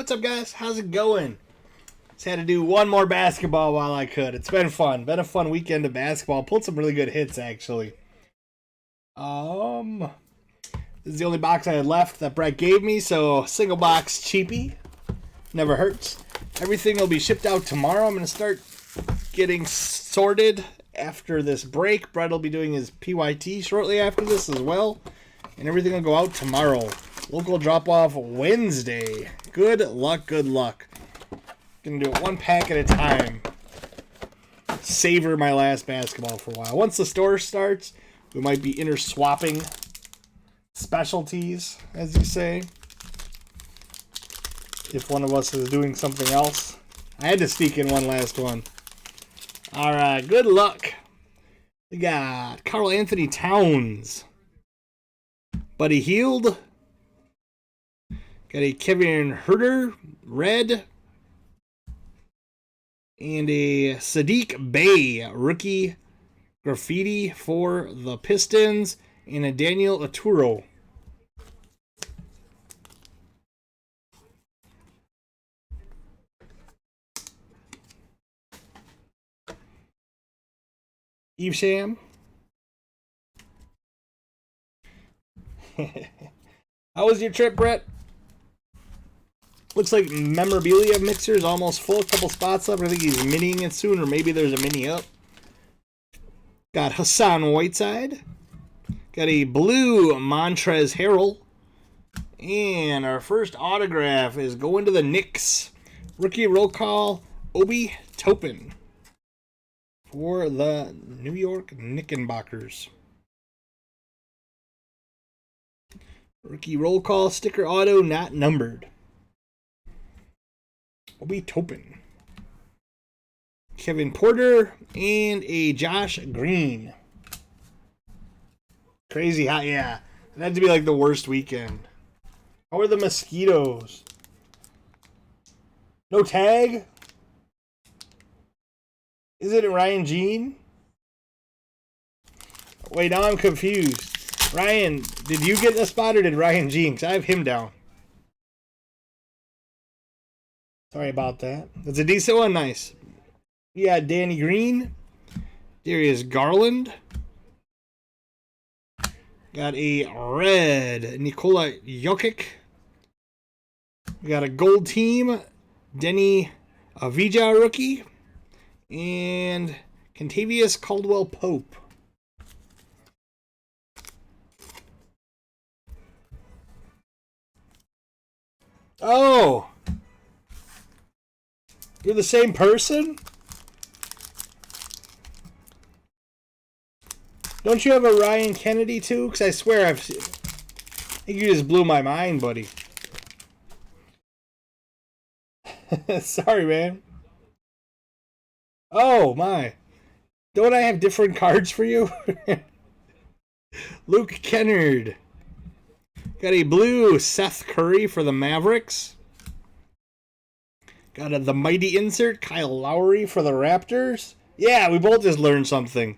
What's up, guys? How's it going? Just had to do one more basketball while I could. It's been fun. Been a fun weekend of basketball. Pulled some really good hits, actually. This is the only box I had left that Brett gave me, so single box cheapie. Never hurts. Everything will be shipped out tomorrow. I'm going to start getting sorted after this break. Brett will be doing his PYT shortly after this as well. And everything will go out tomorrow. Local drop-off Wednesday. Good luck, good luck. Gonna do it one pack at a time. Savor my last basketball for a while. Once the store starts, we might be inter-swapping specialties, as you say. If one of us is doing something else. I had to sneak in one last one. Alright, good luck. We got Karl Anthony Towns. Buddy Hield. Got a Kevin Huerter, red. And a Sadiq Bey, rookie graffiti for the Pistons. And a Daniel Oturu. Evesham. How was your trip, Brett? Looks like memorabilia mixer is almost full. A couple spots left. I think he's miniing it soon, or maybe there's a mini up. Got Hassan Whiteside. Got a blue Montrezl Harrell. And our first autograph is going to the Knicks. Rookie roll call, Obi Toppin. For the New York Knickerbockers. Rookie roll call, sticker auto, not numbered. Obi Toppin. Kevin Porter and a Josh Green. Crazy hot, yeah. It had to be like the worst weekend. How are the mosquitoes? No tag? Is it Ryan Jean? Wait, now I'm confused. Ryan, did you get the spot or did Ryan Jean? Because I have him down. Sorry about that. That's a decent one. Nice. Yeah, Danny Green. Darius Garland. Got a red Nikola Jokic. We got a gold team. Denny Avija rookie. And Kentavious Caldwell Pope. Oh! You're the same person? Don't you have a Ryan Kennedy too? Because I swear I think you just blew my mind, buddy. Sorry, man. Oh, my. Don't I have different cards for you? Luke Kennard. Got a blue Seth Curry for the Mavericks. Got the mighty insert, Kyle Lowry for the Raptors. Yeah, we both just learned something.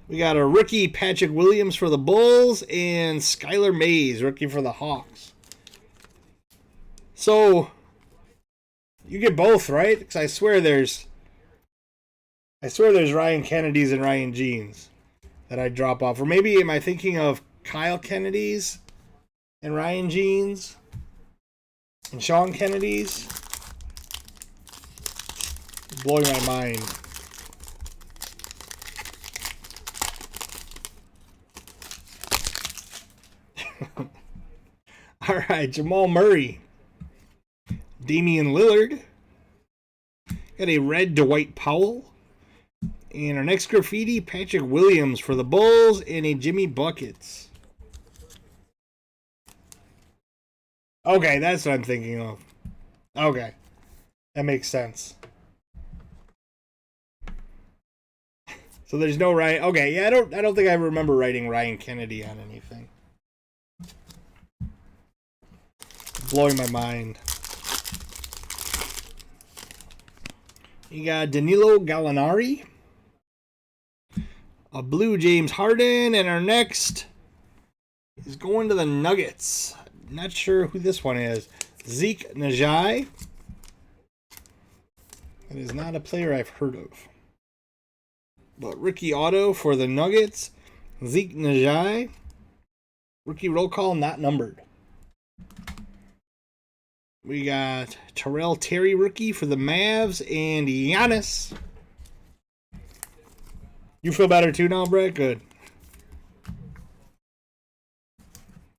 We got a rookie Patrick Williams for the Bulls and Skylar Mays, rookie for the Hawks. So, you get both, right? Because I swear there's Ryan Kennedys and Ryan Jeans that I drop off. Or maybe am I thinking of Kyle Kennedys and Ryan Jeans and Sean Kennedy's? Blowing my mind. All right, Jamal Murray. Damian Lillard. Got a red Dwight Powell. And our next graffiti, Patrick Williams for the Bulls and a Jimmy Buckets. Okay, that's what I'm thinking of. Okay. That makes sense. So there's no Ryan. Okay, yeah, I don't think I remember writing Ryan Kennedy on anything. Blowing my mind. You got Danilo Gallinari. A blue James Harden, and our next is going to the Nuggets. Not sure who this one is. Zeke Najai. That is not a player I've heard of. But rookie auto for the Nuggets. Zeke Najai. Rookie roll call not numbered. We got Terrell Terry rookie for the Mavs and Giannis. You feel better too now, Brett? Good.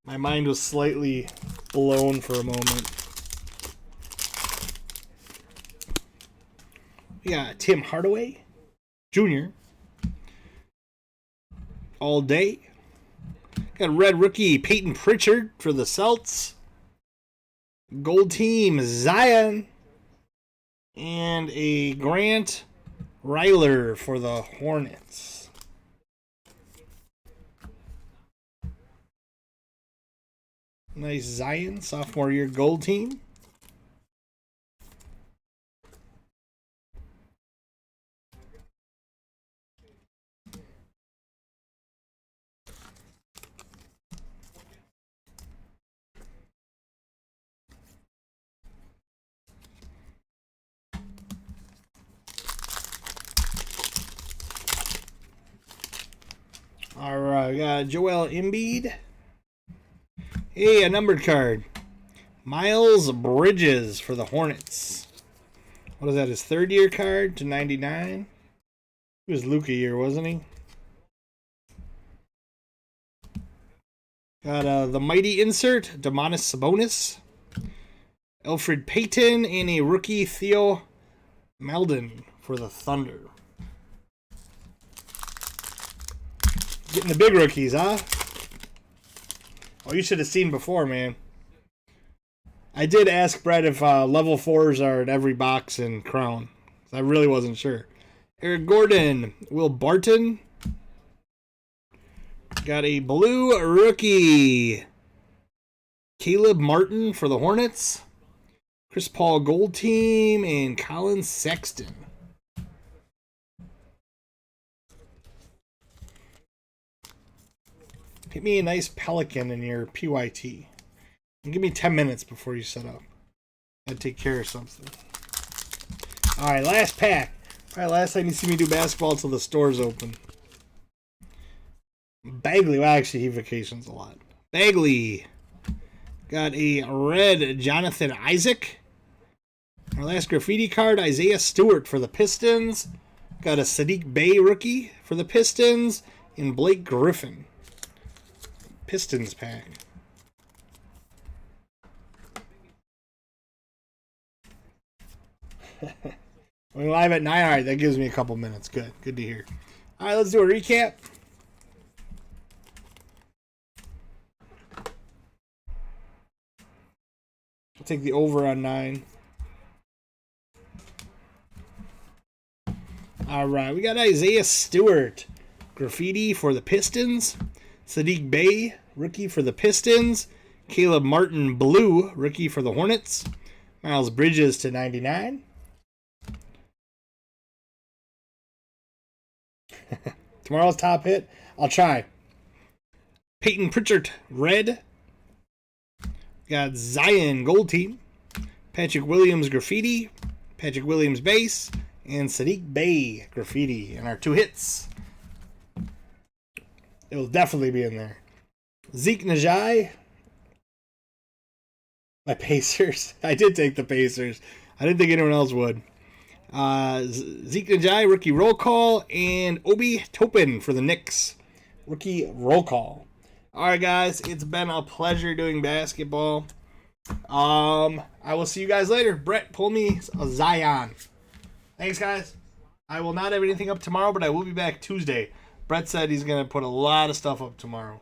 My mind was slightly blown for a moment. We got Tim Hardaway Jr. all day. Got red rookie Peyton Pritchard for the Celts. Gold team Zion. And a Grant Ryler for the Hornets. Nice Zion, sophomore year gold team. All right, we got Joel Embiid. Hey, a numbered card. Miles Bridges for the Hornets. What is that, his third year card to 99? He was Luka year, wasn't he? Got the mighty insert, Domantas Sabonis. Elfrid Payton and a rookie Theo Maledon for the Thunder. Getting the big rookies, huh? Oh, you should have seen before, man. I did ask Brett if level 4s are at every box in Crown. I really wasn't sure. Eric Gordon, Will Barton. Got a blue rookie. Caleb Martin for the Hornets. Chris Paul gold team and Colin Sexton. Hit me a nice Pelican in your PYT. And give me 10 minutes before you set up. I'd take care of something. Alright, last pack. Probably last time you see me do basketball until the store's open. Bagley. Well, actually, he vacations a lot. Bagley. Got a red Jonathan Isaac. Our last graffiti card, Isaiah Stewart for the Pistons. Got a Sadiq Bey rookie for the Pistons. And Blake Griffin. Pistons pack. We're live at 9. All right, that gives me a couple minutes. Good. Good to hear. All right, let's do a recap. I'll take the over on 9. All right, we got Isaiah Stewart. Graffiti for the Pistons. Sadiq Bey, rookie for the Pistons. Caleb Martin, blue, rookie for the Hornets. Miles Bridges to 99. Tomorrow's top hit. I'll try. Peyton Pritchard, red. Got Zion, gold team. Patrick Williams, graffiti. Patrick Williams, base. And Sadiq Bey, graffiti. And our 2 hits. It will definitely be in there. Zeke Najai. My Pacers. I did take the Pacers. I didn't think anyone else would. Zeke Najai, rookie roll call. And Obi Toppin for the Knicks. Rookie roll call. Alright, guys. It's been a pleasure doing basketball. I will see you guys later. Brett, pull me a Zion. Thanks, guys. I will not have anything up tomorrow, but I will be back Tuesday. Brett said he's going to put a lot of stuff up tomorrow.